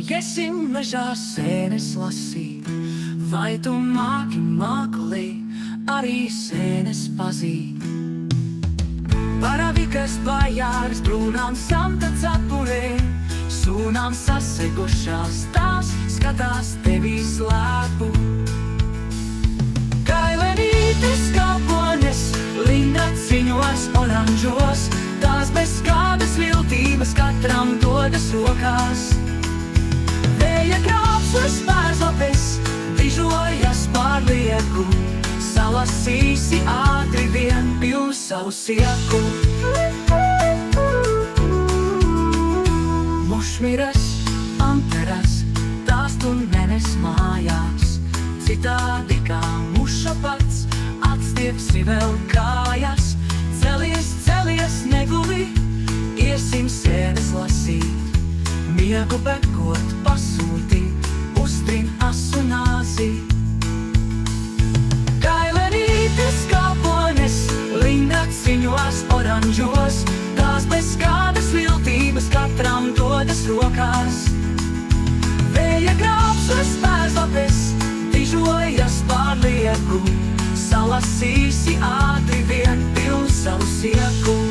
Gesim mežā sēnes lasīt, vai tu māki māklī arī sēnes pazīt? Paravikas bajāris brūnām samta cepurē, sūnām sasegušās tās skatās tevī slēpu. Kailenītes kāpones, lindaciņos oranžos, tās bez kādas viltības katram dodas rokās. Vēja krāpslas pērzlapes, dižojas pārlieku, salasīsi ātri vien pils savu sieku. Mušmiras, amperas, tās tu nenes mājās, citādi kā muša pats, atstiepsi vēl kājas. Celies, celies, neguli, iesim sēnes lasīt, miegu bekot pasūtīt, uztrin asu nāzi. Kailenītes kāpones, lindaciņos oranžos, tās bez kādas viltības katram dodas rokās. Vēja krāpslas pērzlapes, dižojas pārlieku, salasīsi ātri vien pils savu sieku.